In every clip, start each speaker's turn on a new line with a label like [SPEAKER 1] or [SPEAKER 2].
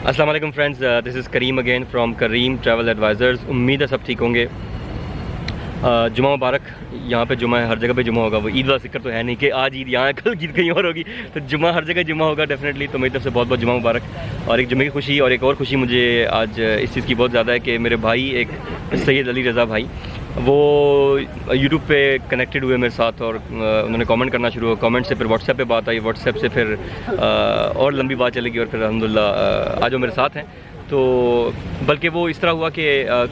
[SPEAKER 1] अस्सलाम वालेकुम friends, this is Karim again from Karim travel advisors. उम्मीद है सब ठीक होंगे। जुमा मुबारक। यहाँ पे जुमा है, हर जगह पे जुमा होगा। वो ईद वाला जिक्र तो है नहीं कि आज ईद यहाँ है कल ईद कहीं और होगी, तो जुमा हर जगह जुमा होगा डेफिनेटली। तो मेरी तरफ से बहुत बहुत जुमा मुबारक। और एक जुमे की खुशी और एक और खुशी मुझे आज इस चीज़ की बहुत ज़्यादा है कि मेरे भाई एक सैयद अली रज़ा भाई, वो यूट्यूब पे कनेक्टेड हुए मेरे साथ और उन्होंने कमेंट करना शुरू हुआ। कमेंट से फिर व्हाट्सएप पे बात आई, व्हाट्सएप से फिर और लंबी बात चलेगी और फिर अल्हम्दुलिल्लाह आज वो मेरे साथ हैं। तो बल्कि वो इस तरह हुआ कि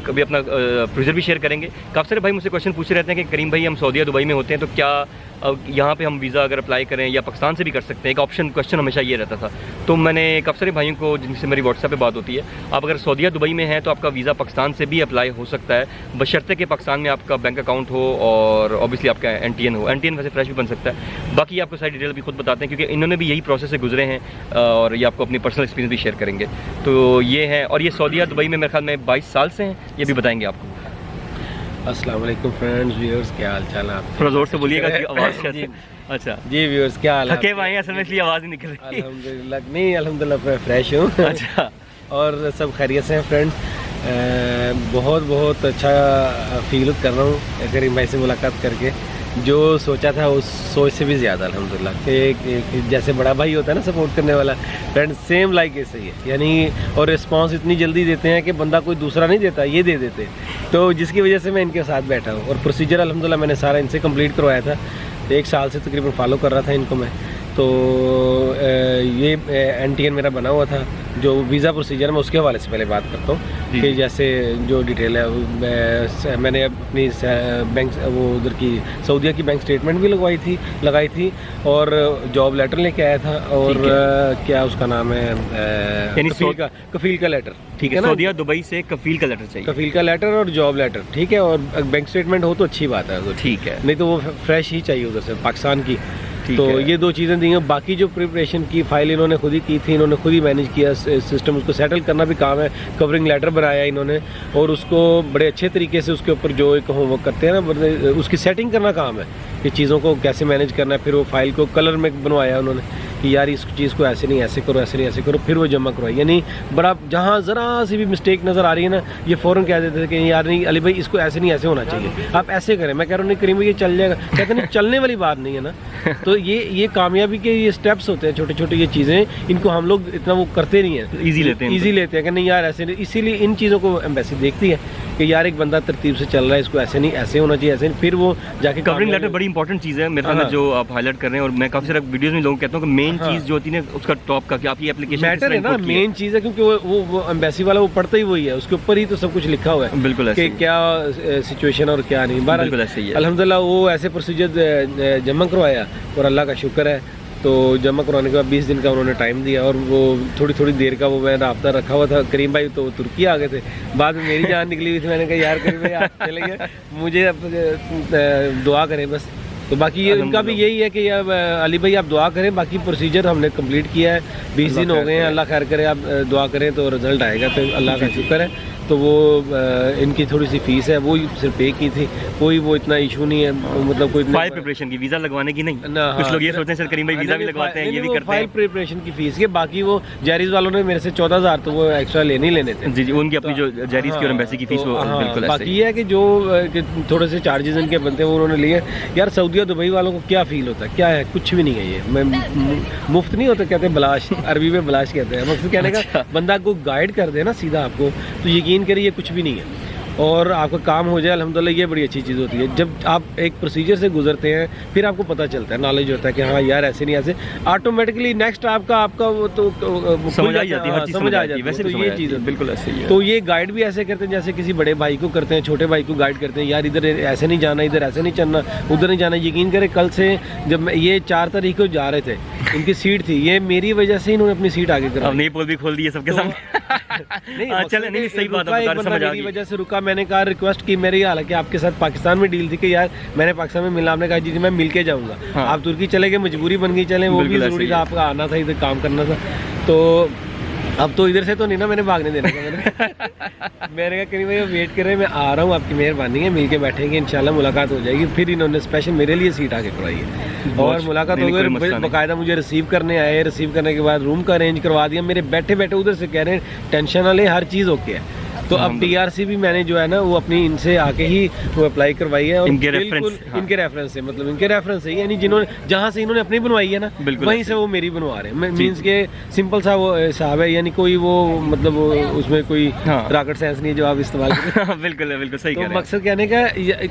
[SPEAKER 1] कभी अपना प्रोसीजर भी शेयर करेंगे। काफ़ी सारे भाई मुझसे क्वेश्चन पूछे रहते हैं कि करीम भाई हम सऊदी दुबई में होते हैं तो क्या यहाँ पे हम वीज़ा अगर अप्लाई करें या पाकिस्तान से भी कर सकते हैं, एक ऑप्शन क्वेश्चन हमेशा ये रहता था। तो मैंने काफ़ी सारे भाइयों को जिनसे मेरी व्हाट्सएप पे बात होती है, आप अगर सऊदी दुबई में हैं तो आपका वीज़ा पाकिस्तान से भी अप्लाई हो सकता है, बशर्ते कि पाकिस्तान में आपका बैंक अकाउंट हो और ऑब्वियसली आपका NTN हो। NTN वैसे फ्रेश भी बन सकता है। बाकी आपको सारी डिटेल भी खुद बताते हैं क्योंकि इन्होंने भी यही प्रोसेस से गुजरे हैं और ये आपको अपनी पर्सनल एक्सपीरियंस भी शेयर करेंगे। तो ये है, और ये सऊदी दुबई में मेरे ख्याल में 22 साल से हैं, ये भी बताएंगे आपको।
[SPEAKER 2] अस्सलाम वालेकुम फ्रेंड्स, व्यूअर्स, क्या हाल चाल है आप?
[SPEAKER 1] थोड़ा जोर से बोलिएगा कि आवाज़ कैसे। अच्छा
[SPEAKER 2] जी व्यूअर्स, क्या हाल है?
[SPEAKER 1] थके हुए हैं असल में, इसलिए आवाज़ नहीं निकल रही।
[SPEAKER 2] अल्हम्दुलिल्लाह, नहीं अल्हम्दुलिल्लाह मैं फ्रेश हूँ।
[SPEAKER 1] अच्छा,
[SPEAKER 2] और सब खैरियत से हैं फ्रेंड्स। बहुत बहुत अच्छा फील कर रहा हूँ करीम भाई से मुलाकात करके। जो सोचा था उस सोच से भी ज़्यादा अल्हम्दुलिल्लाह कि जैसे बड़ा भाई होता है ना सपोर्ट करने वाला, फ्रेंड सेम लाइक ऐसे ही है यानी। और रिस्पांस इतनी जल्दी देते हैं कि बंदा कोई दूसरा नहीं देता, ये दे देते। तो जिसकी वजह से मैं इनके साथ बैठा हूँ और प्रोसीजर अल्हम्दुलिल्लाह मैंने सारा इनसे कंप्लीट करवाया था। 1 साल से तकरीबन फॉलो कर रहा था इनको मैं। तो ये NTN मेरा बना हुआ था। जो वीज़ा प्रोसीजर मैं उसके हवाले से पहले बात करता हूँ कि जैसे जो डिटेल है मैंने अपनी बैंक वो उधर की सऊदीया की बैंक स्टेटमेंट भी लगाई थी और जॉब लेटर लेके आया था। और क्या उसका नाम है, कफील का लेटर।
[SPEAKER 1] ठीक है, सऊदीया दुबई से कफील का लेटर चाहिए।
[SPEAKER 2] कफील का लेटर और जॉब लेटर, ठीक है। और बैंक स्टेटमेंट हो तो अच्छी बात है,
[SPEAKER 1] ठीक है,
[SPEAKER 2] नहीं तो वो फ्रेश ही चाहिए उधर से पाकिस्तान की। तो ये 2 चीज़ें दी हैं। बाकी जो प्रिपरेशन की फाइल इन्होंने खुद ही की थी, इन्होंने खुद ही मैनेज किया सिस्टम, उसको सेटल करना भी काम है। कवरिंग लेटर बनाया इन्होंने और उसको बड़े अच्छे तरीके से उसके ऊपर जो एक होमवर्क करते हैं ना, उसकी सेटिंग करना काम है कि चीज़ों को कैसे मैनेज करना है। फिर वो फाइल को कलर में बनवाया उन्होंने कि यार इस चीज़ को ऐसे नहीं ऐसे करो, ऐसे नहीं ऐसे करो, फिर वो जमा करवाई। यानी बड़ा जहाँ ज़रा सी भी मिस्टेक नज़र आ रही है ना, ये फ़ौरन कह देते थे कि यार नहीं अली भाई इसको ऐसे नहीं ऐसे होना चाहिए, आप ऐसे करें। मैं कह रहा हूँ नहीं करीम भाई ये चल जाएगा, कहते नहीं चलने वाली बात नहीं है ना। तो ये कामयाबी के ये स्टेप्स होते हैं, छोटे छोटे ये चीज़ें, इनको हम लोग इतना वो करते नहीं हैं, ईजी लेते हैं कि नहीं यार ऐसे नहीं। इसीलिए इन चीज़ों को एम्बेसी देखती है कि यार एक बंदा तरतीब से चल रहा है, इसको ऐसे नहीं ऐसे होना चाहिए, ऐसे नहीं। फिर वो जाके
[SPEAKER 1] कवरिंग लेटर बड़ी इंपॉर्टेंट चीज़ है मेरे ख्याल में, जो आप हाईलाइट कर रहे हैं। और मैं काफ़ी सारे वीडियोस में लोगों को कहता हूँ कि मेन चीज़ जो होती है उसका टॉप का कि आपकी एप्लीकेशन
[SPEAKER 2] मैटर है ना, मेन चीज़ है। क्योंकि वो एम्बेसी वाला वो पढ़ता ही वही है, उसके ऊपर ही तो सब कुछ लिखा हुआ है।
[SPEAKER 1] बिल्कुल
[SPEAKER 2] कि क्या सिचुएशन और क्या नहीं।
[SPEAKER 1] बिल्कुल ऐसे ही है।
[SPEAKER 2] अल्हम्दुलिल्लाह वो ऐसे प्रोसीजर जमा करवाया और अल्लाह का शुक्र है। तो जमा करवाने के बाद 20 दिन का उन्होंने टाइम दिया और वो थोड़ी देर का वो मैं राब्ता रखा हुआ था। करीम भाई तो तुर्की आ गए थे, बाद में मेरी जान निकली हुई थी। मैंने कहा यार करीम भाई आप चले गए, मुझे अब दुआ करें बस। तो बाकी ये उनका भी यही है कि अली भाई आप दुआ करें, बाकी प्रोसीजर हमने कंप्लीट किया है। 20 दिन हो गए हैं, अल्लाह खैर करे, आप दुआ करें तो रिजल्ट आएगा। तो अल्लाह का शुक्र है। तो वो इनकी थोड़ी सी फीस है वो सिर्फ पे की थी, कोई वो इतना इशू नहीं है। मतलब कोई
[SPEAKER 1] फाइल प्रिपरेशन की, वीज़ा लगवाने की नहीं ना। कुछ लोग ये सोचते हैं सर करीम भाई वीज़ा भी लगवाते हैं, ये भी करते हैं।
[SPEAKER 2] फाइल प्रिपरेशन की फीस के बाकी वो जैरीज वालों ने मेरे से 14,000 तो वो एक्स्ट्रा लेने थे।
[SPEAKER 1] जी उनकी अपनी जो जैरीज की और एम्बेसी की फीस वो बिल्कुल।
[SPEAKER 2] बाकी ये है कि जो थोड़े से चार्जेस इनके बनते हैं वो उन्होंने लिए। यार सऊदी दुबई वालों को क्या फील होता है, क्या है, कुछ भी नहीं है। ये मुफ्त नहीं होता, कहते हैं बलाश, अरबी में बलाश कहते हैं। मकसद कहने का बंदा को गाइड कर दे ना सीधा आपको, तो यकीन करिए कुछ भी नहीं है और आपका काम हो जाए अल्हम्दुलिल्लाह, ये बड़ी अच्छी चीज़ होती है। जब आप एक प्रोसीजर से गुजरते हैं फिर आपको पता चलता है, नॉलेज होता है कि हाँ यार ऐसे नहीं ऐसे, ऑटोमेटिकली नेक्स्ट आपका वो तो
[SPEAKER 1] समझ आ जाती है, समझ आ जाती है। वैसे
[SPEAKER 2] तो ये चीज़
[SPEAKER 1] बिल्कुल ऐसे ही है।
[SPEAKER 2] तो ये गाइड भी ऐसे करते हैं जैसे किसी बड़े भाई को करते हैं, छोटे भाई को गाइड करते हैं, यार इधर ऐसे नहीं जाना, इधर ऐसे नहीं चलना, उधर नहीं जाना। यकीन करें कल से जब ये 4 तारीख को जा रहे थे, इनकी सीट थी, ये मेरी वजह से इन्होंने अपनी सीट आगे कर
[SPEAKER 1] नई पोल भी खोल दी है सबके सामने। चले नहीं सही बात है, समझ आ गई।
[SPEAKER 2] वजह से रुका, मैंने कहा रिक्वेस्ट की मेरी, हालांकि आपके साथ पाकिस्तान में डील थी कि यार मैंने पाकिस्तान में मिला, आपने कहा जी मैं मिल के जाऊंगा। आप तुर्की चले गए, मजबूरी बन गई, चले वो भी जरूरी था, आपका आना था, इधर काम करना था। तो अब तो इधर से तो नहीं ना मैंने भागने देने का मैंने कहा करीम भाई वेट कर रहे हैं, मैं आ रहा हूँ, आपकी मेहरबानी है, मिलके बैठेंगे इंशाल्लाह, मुलाकात हो जाएगी। फिर इन्होंने स्पेशल मेरे लिए सीट आके करवाई है और मुलाकात हो गई, बाकायदा मुझे रिसीव करने आए, रिसीव करने के बाद रूम का अरेंज करवा दिया। मेरे बैठे बैठे उधर से कह रहे हैं टेंशन वाले, हर चीज़ ओके है। तो अब DRC भी मैंने जो है ना वो अपनी इनसे आके ही वो अप्लाई करवाई है, और
[SPEAKER 1] इनके
[SPEAKER 2] बिल्कुल इनके रेफरेंस से, मतलब इनके रेफरेंस से, यानी जिन्होंने जहाँ से इन्होंने अपनी बनवाई है ना वहीं से वो मेरी बनवा रहे हैं। मीन्स के सिंपल सा वो हिसाब है, यानी कोई वो मतलब उसमें कोई रॉकेट साइंस नहीं है जो आप इस्तेमाल करें।
[SPEAKER 1] बिल्कुल बिल्कुल सही कह रहे हैं।
[SPEAKER 2] मकसद कहने का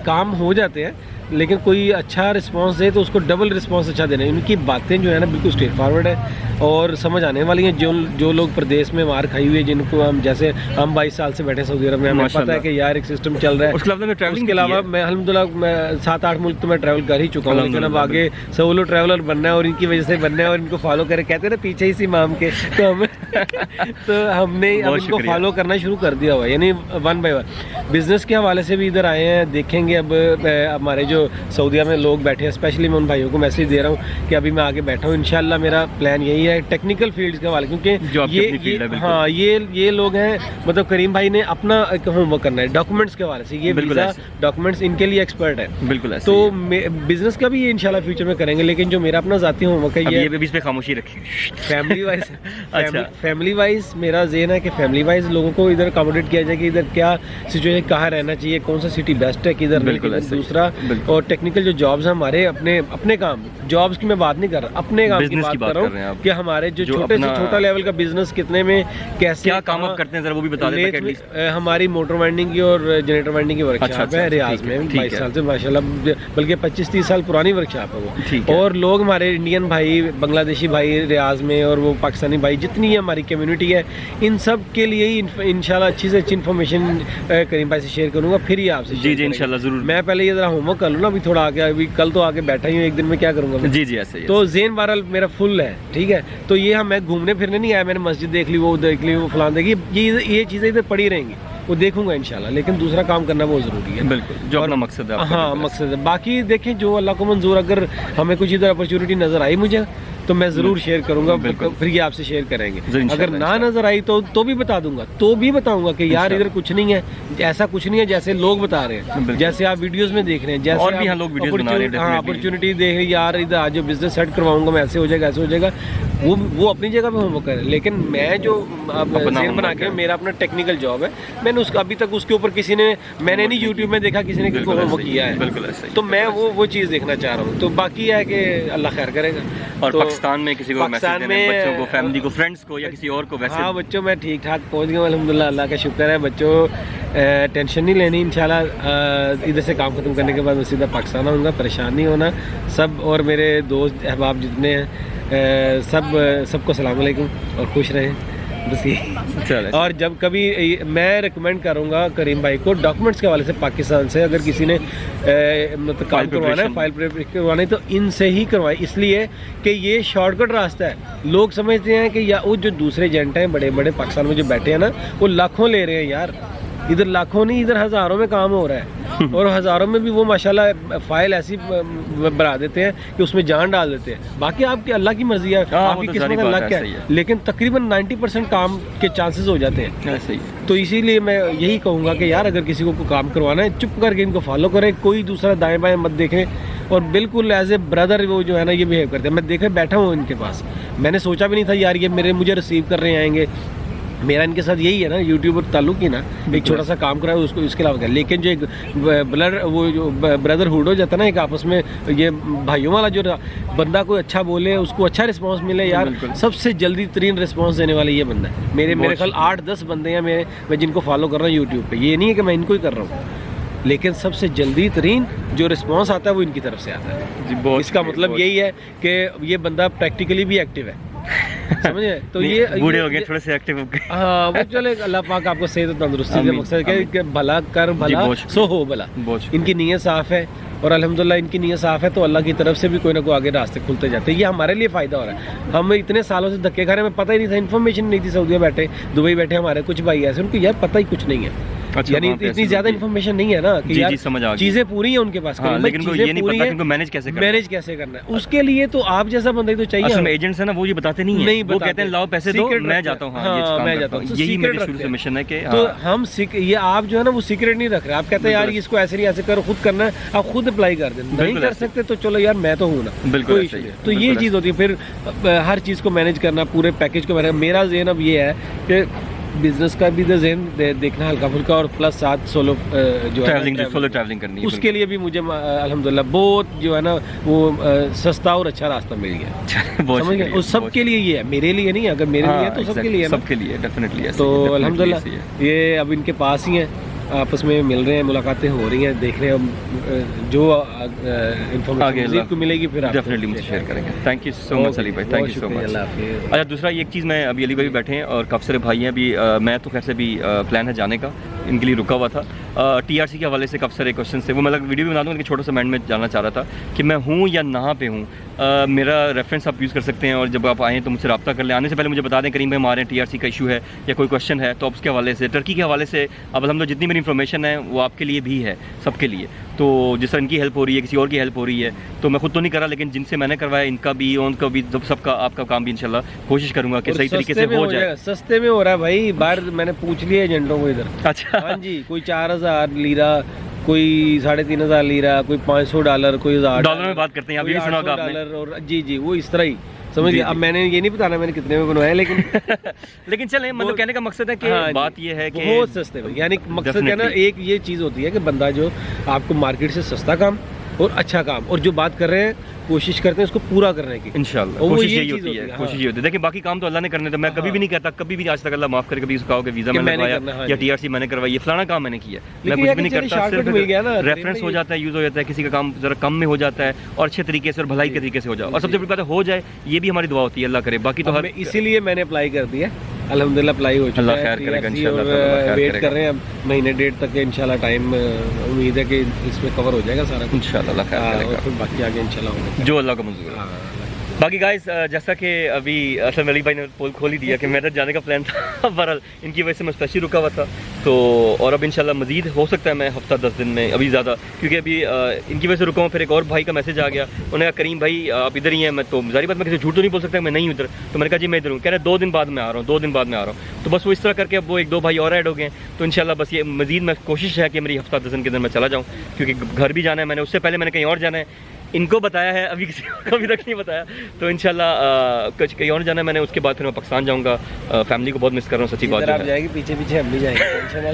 [SPEAKER 2] काम हो जाते हैं, लेकिन कोई अच्छा रिस्पांस दे तो उसको डबल रिस्पांस अच्छा देना है। उनकी बातें जो है ना बिल्कुल स्ट्रेट फॉरवर्ड है और समझ आने वाली हैं। जो लोग प्रदेश में मार खाई हुई है, जिनको हम जैसे हम 22 साल से बैठे सऊदी अरब में, हमें पता है कि यार एक सिस्टम चल रहा है। उसके अलावा मैं अल्हम्दुलिल्लाह मैं 7-8 मुल्क तो मैं ट्रैवल कर ही चुका हूँ, लेकिन अब आगे सोलो ट्रैवलर बनना है और इनकी वजह से बनना है और इनको फॉलो करे, कहते हैं ना पीछे ही सी माम के, तो हम तो हमने अब इनको फॉलो करना शुरू कर दिया हुआ है, यानी 1 बाय 1। बिजनेस के हवाले से भी इधर आए हैं, देखेंगे। अब हमारे जो सऊदीया में लोग बैठे हैं, स्पेशली मैं उन भाइयों को मैसेज दे रहा हूँ कि अभी मैं आगे बैठा हूँ, इंशाल्लाह मेरा प्लान यही है टेक्निकल फील्ड्स के हवाले, क्योंकि हाँ ये लोग हैं, मतलब करीम भाई ने अपना होमवर्क करना है डॉक्यूमेंट्स के हवाले से, ये वीजा डॉक्यूमेंट्स इनके लिए एक्सपर्ट है,
[SPEAKER 1] बिल्कुल।
[SPEAKER 2] तो बिजनेस का भी ये इंशाल्लाह फ्यूचर में करेंगे, लेकिन जो मेरा अपना जाती होमवर्क है ये
[SPEAKER 1] बीच पे खामोशी रखी
[SPEAKER 2] फैमिली वाइज अच्छा फैमिली वाइज मेरा ज़हन है कि फैमिली वाइज लोगों को इधर अकोमोडेट किया जाए कि इधर क्या सिचुएशन, कहाँ रहना चाहिए, कौन सा सिटी बेस्ट है किधर नहीं। दूसरा और टेक्निकल जो जॉब्स हैं हमारे अपने काम, जॉब्स की मैं बात नहीं कर रहा, अपने काम की बात कर रहा हूँ कि हमारे जो छोटे से छोटा लेवल का बिजनेस कितने में कैसे
[SPEAKER 1] क्या काम आप करते हैं, जरा वो भी बता दें।
[SPEAKER 2] हमारी मोटर वाइंडिंग की और जनरेटर वाइंडिंग की वर्कशॉप है रियाज में, 22 साल से माशाल्लाह, बल्कि 25-30 साल पुरानी वर्कशॉप है वो। और लोग हमारे इंडियन भाई, बांग्लादेशी भाई रियाज में और वो पाकिस्तानी भाई, जितनी हमारी कम्युनिटी है, इन सब के लिए ही इंशाल्लाह अच्छी से अच्छी इन्फॉर्मेशन करीम भाई से शेयर करूँगा, फिर ही आपसे। जी इंशाल्लाह जरूर। मैं पहले ये जरा होमवर्क कर लूँ ना, अभी थोड़ा आगे, अभी कल तो आगे बैठा ही हूँ, एक दिन में क्या करूँगा। जी ऐसे तो ज़ेन बहरहाल मेरा फुल है, ठीक है। तो ये हम मैं घूमने फिरने नहीं आया, मैंने मस्जिद देख ली, वो देख ली, वो फलान देखी, ये चीज़ें इधर पड़ी रहेंगी, वो देखूंगा इंशाल्लाह, लेकिन दूसरा काम करना बहुत ज़रूरी है। बिल्कुल, जो अपना मकसद है। हाँ मकसद है। बाकी देखें जो अल्लाह को मंजूर, अगर हमें कुछ इधर अपॉर्चुनिटी नज़र आई मुझे तो मैं ज़रूर शेयर करूंगा, फिर ये आपसे शेयर करेंगे। अगर ना नज़र आई तो भी बता दूंगा, तो भी बताऊंगा कि यार इधर कुछ नहीं है, ऐसा कुछ नहीं है जैसे लोग बता रहे हैं, जैसे आप वीडियोस में देख रहे हैं, जैसे और भी लोग वीडियोस बना रहे हैं, अपॉर्चुनिटी देख रहे हैं, यार इधर आज जो बिजनेस सेट करवाऊंगा मैं, ऐसे हो जाएगा ऐसे हो जाएगा, वो अपनी जगह पे होमवर्क करे। लेकिन मैं जो बना के मेरा अपना टेक्निकल जॉब है, मैंने उसका अभी तक उसके ऊपर किसी ने, मैंने नहीं यूट्यूब में देखा किसी ने किसी को होमवर्क किया है, बिल्कुल तो मैं वो चीज़ देखना चाह रहा हूँ। तो बाकी है कि अल्लाह खैर करेगा। और पाकिस्तान में किसी को मैसेज देना है, बच्चों को, फैमिली को, फ्रेंड्स को या किसी और को? वैसे हाँ बच्चों मैं ठीक ठाक पहुँच गया अल्हम्दुलिल्लाह, अल्लाह का शुक्र है। बच्चों टेंशन नहीं लेनी, इंशाल्लाह इधर से काम खत्म करने के बाद मैं सीधा पाकिस्तान आऊँगा, परेशान नहीं होना सब। और मेरे दोस्त अहबाब जितने हैं सबको सलाम अलैकुम और खुश रहें, बस ये। और जब कभी मैं रिकमेंड करूँगा करीम भाई को डॉक्यूमेंट्स के हवाले से, पाकिस्तान से अगर किसी ने मतलब काम करवाना है, फाइल प्रिपरेशन करवाना है, तो इनसे ही करवाए, इसलिए कि ये शॉर्टकट रास्ता है। लोग समझते हैं कि या वो जो दूसरे एजेंट हैं बड़े बड़े पाकिस्तान में जो बैठे हैं ना, वो लाखों ले रहे हैं यार, इधर लाखों नहीं, इधर हज़ारों में काम हो रहा है और हज़ारों में भी वो माशाल्लाह फाइल ऐसी बना देते हैं कि उसमें जान डाल देते हैं। बाकी आपकी अल्लाह की मर्जी है, आपकी किस्मत अल्लाह क्या है, लेकिन तकरीबन 90% काम के चांसेस हो जाते हैं। तो इसीलिए मैं यही कहूँगा कि यार अगर किसी को काम करवाना है, चुप करके इनको फॉलो करें, कोई दूसरा दाएँ बाएँ मत देखें, और बिल्कुल एज ए ब्रदर वो जो है ना ये बिहेव करते हैं। मैं देखे बैठा हूँ इनके पास, मैंने सोचा भी नहीं था यार ये मुझे रिसीव कर रहे आएंगे, मेरा इनके साथ यही है ना, यूट्यूबर ताल्लुक ही ना, एक छोटा सा काम करा है उसको, इसके अलावा क्या। लेकिन जो एक ब्रदरहुड हो जाता है ना एक आपस में, ये भाइयों वाला जो बंदा कोई अच्छा बोले, उसको अच्छा रिस्पांस मिले, यार सबसे जल्दी तरीन रिस्पांस देने वाला ये बंदा है। मेरे ख्याल 8-10 बंदे हैं मैं जिनको फॉलो कर रहा हूँ यूट्यूब पे, ये नहीं है कि मैं इनको ही कर रहा हूँ, लेकिन सबसे जल्दी तरीन जो रिस्पांस आता है वो इनकी तरफ से आता है। इसका मतलब यही है कि ये बंदा प्रैक्टिकली भी एक्टिव है, समझे। तो ये बूढ़े हो गए थोड़े से एक्टिव हो गए, हाँ वो चले, अल्लाह पाक आपको सेहत और तंदुरुस्ती का मकसद है कि भला कर भला सो हो भला। इनकी नीयत साफ है और अल्हम्दुलिल्लाह इनकी नीयत साफ है, तो अल्लाह की तरफ से भी कोई ना कोई आगे रास्ते खुलते जाते हैं। ये हमारे लिए फ़ायदा हो रहा है। हम इतने सालों से धक्के खा रहे हैं, हमें पता ही नहीं था, इन्फॉर्मेशन नहीं थी। सऊदीया बैठे, दुबई बैठे हमारे कुछ भाई ऐसे, उनको यार पता ही कुछ नहीं है।
[SPEAKER 1] अच्छा,
[SPEAKER 2] यानी
[SPEAKER 1] वहाँ पे
[SPEAKER 2] इतनी
[SPEAKER 1] ऐसे
[SPEAKER 2] ज्यादा
[SPEAKER 1] होती है।
[SPEAKER 2] इन्फॉर्मेशन नहीं है ना कि
[SPEAKER 1] जी,
[SPEAKER 2] यार
[SPEAKER 1] जी, समझ आ गया।
[SPEAKER 2] चीजें पूरी है उनके पास,
[SPEAKER 1] हाँ, लेकिन उनको ये नहीं पता कि उनको मैनेज कैसे करना है।
[SPEAKER 2] मैनेज कैसे करना है, उसके लिए तो आप जैसा बंदा ही तो चाहिए।
[SPEAKER 1] असल में एजेंट्स है ना, वो ये बताते नहीं है, वो कहते हैं लाओ पैसे दो,
[SPEAKER 2] Secret
[SPEAKER 1] मैं
[SPEAKER 2] रखते
[SPEAKER 1] जाता हूँ,
[SPEAKER 2] हैं।
[SPEAKER 1] हाँ, ये
[SPEAKER 2] हाँ,
[SPEAKER 1] काम
[SPEAKER 2] मैं
[SPEAKER 1] करता
[SPEAKER 2] जाता
[SPEAKER 1] हूँ।
[SPEAKER 2] हूँ।
[SPEAKER 1] यही
[SPEAKER 2] Secret
[SPEAKER 1] मेरे शुरू
[SPEAKER 2] रखते
[SPEAKER 1] से
[SPEAKER 2] हैं।
[SPEAKER 1] मिशन है कि
[SPEAKER 2] तो
[SPEAKER 1] हाँ,
[SPEAKER 2] हम ये आप जो है ना वो सीक्रेट नहीं रख रहे, आप कहते हैं यार इसको ऐसे नहीं ऐसे करो, खुद करना है, आप खुद अप्लाई कर दें, नहीं
[SPEAKER 1] बिल्कुल
[SPEAKER 2] कर
[SPEAKER 1] ऐसे।
[SPEAKER 2] सकते तो चलो यार मैं तो हूँ ना,
[SPEAKER 1] बिल्कुल
[SPEAKER 2] कोई
[SPEAKER 1] ऐसे
[SPEAKER 2] issue
[SPEAKER 1] ही
[SPEAKER 2] नहीं।
[SPEAKER 1] है,
[SPEAKER 2] तो ये
[SPEAKER 1] बिल्कुल
[SPEAKER 2] चीज़ होती है, फिर हर चीज़ को मैनेज करना, पूरे पैकेज को मैनेज। मेरा ज़हन अब ये है कि बिजनेस का भी ज़हन देखना हल्का फुल्का, और प्लस साथ सोलो जो है
[SPEAKER 1] ट्रैवलिंग, सोलो ट्रैवलिंग करनी है,
[SPEAKER 2] उसके लिए भी मुझे अल्हम्दुलिल्लाह बहुत जो है ना वो सस्ता और अच्छा रास्ता मिल गया।
[SPEAKER 1] बहुत
[SPEAKER 2] समझ गए,
[SPEAKER 1] शुक्रिया,
[SPEAKER 2] उस सबके लिए ये है, मेरे लिए नहीं, अगर मेरे लिए है तो सबके लिए है ना।
[SPEAKER 1] सबके लिए डेफिनेटली।
[SPEAKER 2] तो अल्हम्दुलिल्लाह ये अब इनके पास ही हैं, आपस में मिल रहे हैं, मुलाकातें हो रही हैं, देख रहे हैं जो इन्फॉर्मेशन को मिलेगी फिर आप
[SPEAKER 1] डेफिनेटली मुझे शेयर करेंगे। Thank you so much Ali भाई, थैंक यू सो मच। अच्छा, दूसरा एक चीज़, मैं अभी अली भाई बैठे हैं और काफ़ी सारे भाई हैं अभी, मैं तो खैर से भी प्लान है जाने का, इनके लिए रुका हुआ था। TRC के हवाले से काफ़ी सारे क्वेश्चन थे, वो मैं वीडियो भी बना दूँगा, छोटा सा मैंड में जानना चाह रहा था कि मैं हूँ या यहाँ पे हूँ। मेरा रेफरेंस आप यूज़ कर सकते हैं, और जब आप आएँ तो मुझसे रब्ता कर लें। आने से पहले मुझे बता दें करीम भाई हमारे TRC का इशू है या कोई क्वेश्चन है, तो आप उसके हवाले से, टर्की के हवाले से अब हम जितनी मेरी इन्फॉर्मेशन है वो आपके लिए भी है, सबके लिए। तो जिस तरह इनकी हेल्प हो रही है, किसी और की हेल्प हो रही है, तो मैं खुद तो नहीं कर रहा, लेकिन जिनसे मैंने करवाया इनका भी, उनका भी, सबका आपका काम भी इंशाल्लाह कोशिश करूँगा कि सही तरीके से हो जाए।
[SPEAKER 2] सस्ते में हो रहा है भाई, बाहर मैंने पूछ लिया एजेंटों को इधर।
[SPEAKER 1] अच्छा,
[SPEAKER 2] हाँ जी, कोई 4000 लीरा, कोई 3500 लीरा, कोई $500, कोई $1000
[SPEAKER 1] में बात करते हैं, अभी भी सुना होगा आपने।
[SPEAKER 2] $800, और जी वो इस तरह ही समझिए। अब मैंने ये नहीं बताना मैंने कितने में बनवाया, लेकिन
[SPEAKER 1] लेकिन चलें, मतलब कहने का मकसद है कि
[SPEAKER 2] हाँ,
[SPEAKER 1] बात ये है कि
[SPEAKER 2] बहुत सस्ते में, यानी मकसद है ना, एक ये चीज़ होती है कि बंदा जो आपको मार्केट से सस्ता काम और अच्छा काम, और जो बात कर रहे हैं कोशिश करते हैं उसको पूरा करने की
[SPEAKER 1] इंशाल्लाह।
[SPEAKER 2] वो
[SPEAKER 1] कोशिश
[SPEAKER 2] ये
[SPEAKER 1] यही
[SPEAKER 2] चीज़
[SPEAKER 1] होती है,
[SPEAKER 2] हाँ।
[SPEAKER 1] कोशिश ये होती है। देखिए बाकी काम तो अल्लाह ने करने, तो मैं कभी भी नहीं कहता, कभी भी आज तक अल्लाह माफ़ करे, कभी कहा कि वीज़ा मैंने लगवाया या TRC मैंने करवाई, ये फलाना काम मैंने किया, मैं कुछ भी नहीं करता, सिर्फ रेफरेंस हो जाता है, यूज़ हो जाता है, किसी का काम ज़रा कम में हो जाता है और अच्छे तरीके से और भलाई के तरीके से हो जाए, और सबसे बड़ी बात है हो जाए, ये भी हमारी दुआ होती है, अल्लाह करे। बाकी तो हर,
[SPEAKER 2] इसीलिए मैंने अप्लाई कर दिया, अल्हम्दुलिल्लाह अप्लाई हो चुका है,
[SPEAKER 1] अल्लाह खैर करेगा इंशाल्लाह,
[SPEAKER 2] वेट कर रहे हैं अब महीने डेढ़ तक इंशाल्लाह टाइम, उम्मीद है कि इसमें कवर हो जाएगा सारा कुछ
[SPEAKER 1] इंशाल्लाह अल्लाह खैर
[SPEAKER 2] और
[SPEAKER 1] करेगा,
[SPEAKER 2] फिर बाकी आगे इंशाल्लाह होगा
[SPEAKER 1] जो अल्लाह का मंजूर है। बाकी गाइस, जैसा कि अभी असल में अली भाई ने पोल खोल ही दिया कि मेरा जाने का प्लान था, बहरहाल इनकी वजह से मैं स्पेशली रुका हुआ था, तो और अब इंशाल्लाह मजीद हो सकता है मैं हफ्ता 10 दिन में, अभी ज़्यादा, क्योंकि अभी इनकी वजह से रुका हूँ। फिर एक और भाई का मैसेज आ गया, उन्होंने कहा करीम भाई आप इधर ही हैं, मैं तो जारी बात मैं किसी झूठ तो नहीं बोल सकता मैं नहीं हूँ इधर, तो मैंने कहा जी मैं इधर हूँ, कह रहे 2 दिन बाद में आ रहा हूँ, 2 दिन बाद में आ रहा हूँ। तो बस वो इस तरह करके अब वो 1-2 भाई और ऐड हो गए, तो इंशाल्लाह बस ये मजीद मैं कोशिश है कि मेरी हफ्ता 10 दिन के अंदर मैं चला जाऊँ, क्योंकि घर भी जाना है मैंने, उससे पहले मैंने कहीं और जाना है, इनको बताया है, अभी किसी को अभी तक नहीं बताया, तो इंशाल्लाह कुछ कहीं और जाना है मैंने, उसके बाद फिर मैं पाकिस्तान जाऊँगा। फैमिली को बहुत मिस कर रहा हूँ, सच्ची बात
[SPEAKER 2] आप जाएंगे पीछे पीछे हम भी जाएंगे, टेंशन ना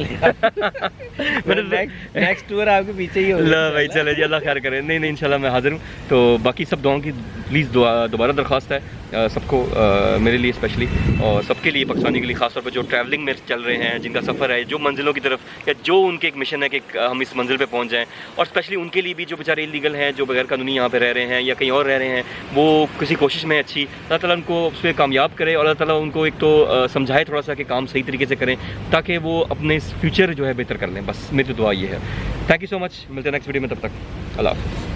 [SPEAKER 2] लें, नेक्स्ट टूर आपके पीछे ही होगा।
[SPEAKER 1] भाई चले जी, अल्लाह खैर करे। नहीं इंशाल्लाह मैं हाजिर हूँ। तो बाकी सब दुआओं की प्लीज़ दोबारा दरख्वास्त है सबको, मेरे लिए स्पेशली और सबके लिए, पाकिस्तानी के लिए खासतौर पर जो ट्रैवलिंग में चल रहे हैं, जिनका सफ़र है, जो मंजिलों की तरफ, या जो उनके एक मिशन है कि हम इस मंजिल पे पहुंच जाएं, और स्पेशली उनके लिए भी जो बेचारे इलीगल हैं, जो बगैर कानूनी यहाँ पे रह रहे हैं या कहीं और रह रहे हैं, वो किसी कोशिश में अच्छी, अल्लाह ताला उनको उस पर कामयाब करे, और अल्लाह ताला उनको एक तो समझाए थोड़ा सा कि काम सही तरीके से करें, ताकि वो अपने फ्यूचर जो है बेहतर कर लें। बस मेरी तो दुआ ये है। थैंक यू सो मच, मिलते हैं नेक्स्ट वीडियो में, तब तक अल्लाह हाफ़िज़।